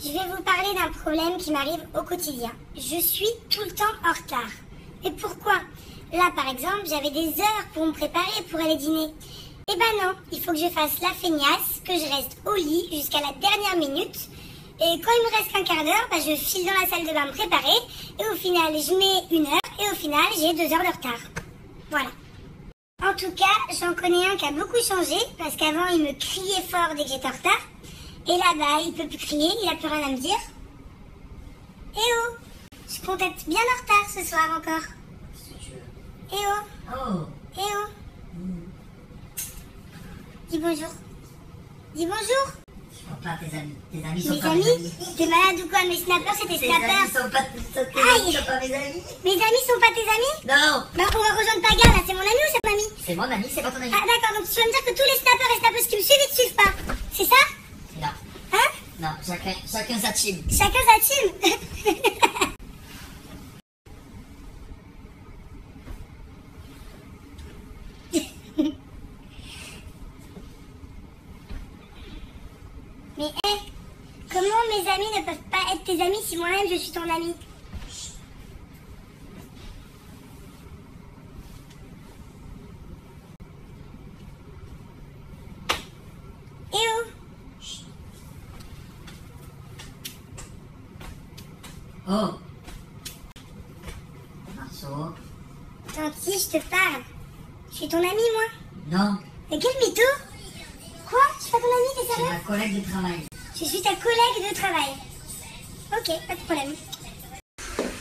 Je vais vous parler d'un problème qui m'arrive au quotidien. Je suis tout le temps en retard. Et pourquoi? Là, par exemple, j'avais des heures pour me préparer pour aller dîner. Eh ben non, il faut que je fasse la feignasse, que je reste au lit jusqu'à la dernière minute. Et quand il me reste qu'un quart d'heure, je file dans la salle de bain me préparer. Et au final, je mets 1 heure. Et au final, j'ai 2 heures de retard. Voilà. En tout cas, j'en connais un qui a beaucoup changé. Parce qu'avant, il me criait fort dès que j'étais en retard. Et là, il peut plus crier, il a plus rien à me dire. Eh oh, je compte être bien en retard ce soir encore. Eh oh. Oh. Eh oh. Dis bonjour. Dis bonjour. Je crois pas tes amis. Tes amis sont Mes pas amis? mes amis. T'es malade ou quoi? Mes snappers, c'est tes Tes amis snappers. sont pas tes Aïe. amis, sont pas mes amis. Mes amis sont pas tes amis? Non. Bah on va rejoindre Paga là, c'est mon ami ou c'est mon ami? C'est mon ami, c'est pas ton ami. Ah d'accord, donc tu vas me dire que tous les snappers et snappeuses qui me suivent, ils te suivent pas. C'est ça? Non. Hein? Non, chacun sa team. Chacun sa team. Mais comment mes amis ne peuvent pas être tes amis si moi-même je suis ton ami? Eh oh. Oh. Marceau. Tanti, je te parle. Je suis ton ami, moi. Non. Mais quel mytho? Quoi? Je suis pas ton ami, t'es C'est sérieux? ma collègue de travail. Je suis ta collègue de travail. Ok, pas de problème.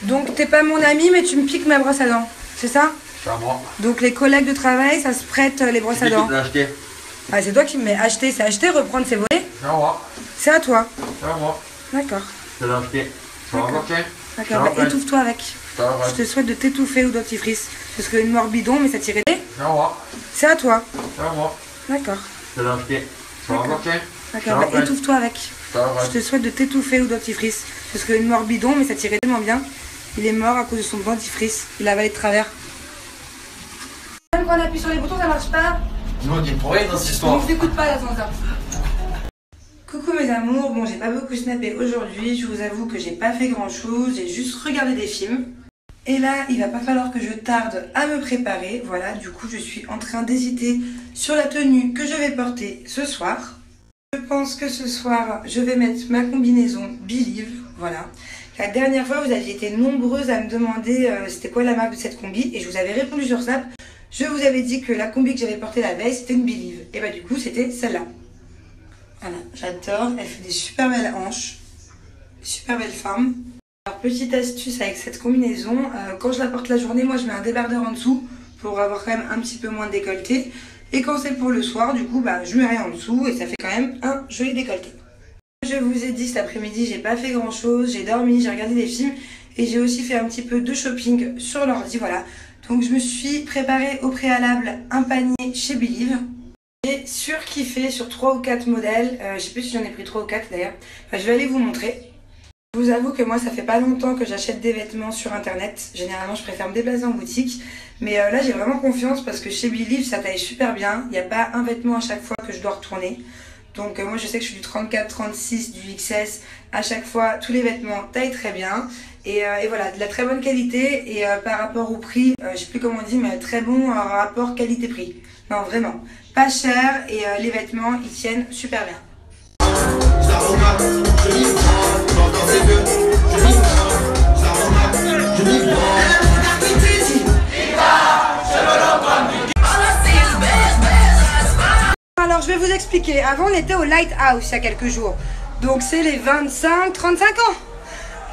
Donc t'es pas mon ami mais tu me piques ma brosse à dents, c'est ça? C'est à moi. Donc les collègues de travail, ça se prête les brosses à dents. Je l'ai acheté. Ah c'est toi qui me mets acheter, c'est acheter, reprendre c'est voler? C'est à moi. C'est à toi. C'est à moi. D'accord. Je l'ai acheté. Ça va D'accord. marcher? D'accord, bah, étouffe-toi avec. Ça va. Je te souhaite de t'étouffer ou dentifrice. Parce que une morbidon mais ça tirait. C'est à moi. C'est à toi. C'est à moi. D'accord. Je l'ai acheté. Ça va D'accord. marcher? D'accord, bah, étouffe-toi avec. Ça va. Je te souhaite de t'étouffer ou dentifrice. Parce que une morbidon mais ça tirait tellement bien. Il est mort à cause de son dentifrice. Il a avalé de travers. Même quand on appuie sur les boutons ça marche pas. Nous on dit pour rien dans cette On histoire. ne t'écoute pas là sans ça. Coucou mes amours, bon j'ai pas beaucoup snappé aujourd'hui, je vous avoue que j'ai pas fait grand chose, j'ai juste regardé des films. Et là il va pas falloir que je tarde à me préparer, voilà, du coup je suis en train d'hésiter sur la tenue que je vais porter ce soir. Je pense que ce soir je vais mettre ma combinaison Believe, voilà. La dernière fois vous aviez été nombreuses à me demander c'était quoi la marque de cette combi et je vous avais répondu sur Snap. Je vous avais dit que la combi que j'avais portée la veille c'était une Believe et bah du coup c'était celle-là. Voilà, j'adore, elle fait des super belles hanches, super belles formes. Alors petite astuce avec cette combinaison, quand je la porte la journée, moi je mets un débardeur en dessous pour avoir quand même un petit peu moins de décolleté. Et quand c'est pour le soir, du coup je mets rien en dessous et ça fait quand même un joli décolleté. Je vous ai dit cet après-midi, j'ai pas fait grand chose, j'ai dormi, j'ai regardé des films et j'ai aussi fait un petit peu de shopping sur l'ordi, voilà. Donc je me suis préparé au préalable un panier chez Believe. J'ai surkiffé sur 3 ou 4 modèles, je sais plus si j'en ai pris 3 ou 4 d'ailleurs, je vais aller vous montrer. Je vous avoue que moi ça fait pas longtemps que j'achète des vêtements sur internet, généralement je préfère me déplacer en boutique, mais là j'ai vraiment confiance parce que chez Believe ça taille super bien, il n'y a pas un vêtement à chaque fois que je dois retourner. Donc moi je sais que je suis du 34, 36, du XS, à chaque fois tous les vêtements taillent très bien. Et voilà, de la très bonne qualité et par rapport au prix, je sais plus comment on dit, mais très bon rapport qualité-prix. Non vraiment, pas cher et les vêtements ils tiennent super bien. Alors je vais vous expliquer, avant on était au Lighthouse il y a quelques jours, donc c'est les 25-35 ans.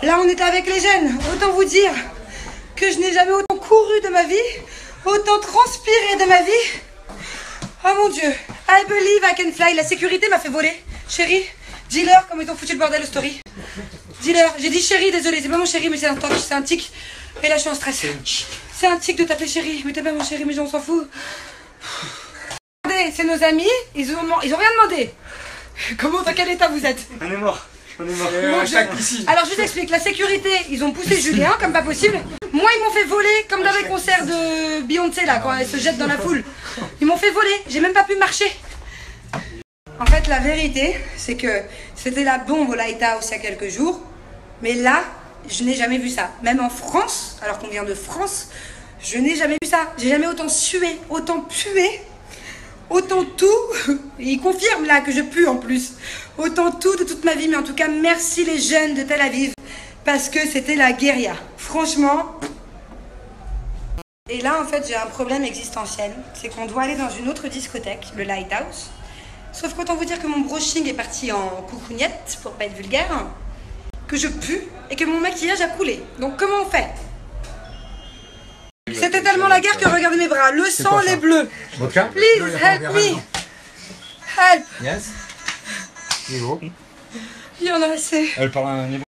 Là on est avec les jeunes, autant vous dire que je n'ai jamais autant couru de ma vie, autant transpiré de ma vie. Oh mon Dieu, I believe I can fly, la sécurité m'a fait voler. Chérie, dis-leur comment ils ont foutu le bordel au story. Dis-leur, j'ai dit chérie, désolé, c'est pas mon chéri mais c'est un tic. Et là je suis en stress. C'est un tic de t'appeler chérie, mais t'es pas mon chéri, mais on s'en fout. C'est nos amis, ils ont rien demandé. Comment, dans quel état vous êtes? On est mort. On est mort. Alors je vous explique, la sécurité, ils ont poussé Julien comme pas possible. Moi ils m'ont fait voler comme dans les concerts de Beyoncé là, quand elle se jette dans la foule. Ils m'ont fait voler, j'ai même pas pu marcher. En fait, la vérité, c'est que c'était la bombe au Lighthouse il y a quelques jours. Mais là, je n'ai jamais vu ça. Même en France, alors qu'on vient de France, je n'ai jamais vu ça. J'ai jamais autant sué, autant pué, autant tout. Il confirme là que je pue en plus. Autant tout de toute ma vie. Mais en tout cas, merci les jeunes de Tel Aviv. Parce que c'était la guérilla. Franchement. Et là, en fait, j'ai un problème existentiel. C'est qu'on doit aller dans une autre discothèque, le Lighthouse. Sauf qu'autant vous dire que mon brushing est parti en coucougnette, pour pas être vulgaire, que je pue et que mon maquillage a coulé. Donc comment on fait? C'était tellement la guerre que regardez mes bras, le sang, les bleus. Vodka? Please help me. Help. Yes. Niveau. Il y en a assez. Elle parle à un niveau.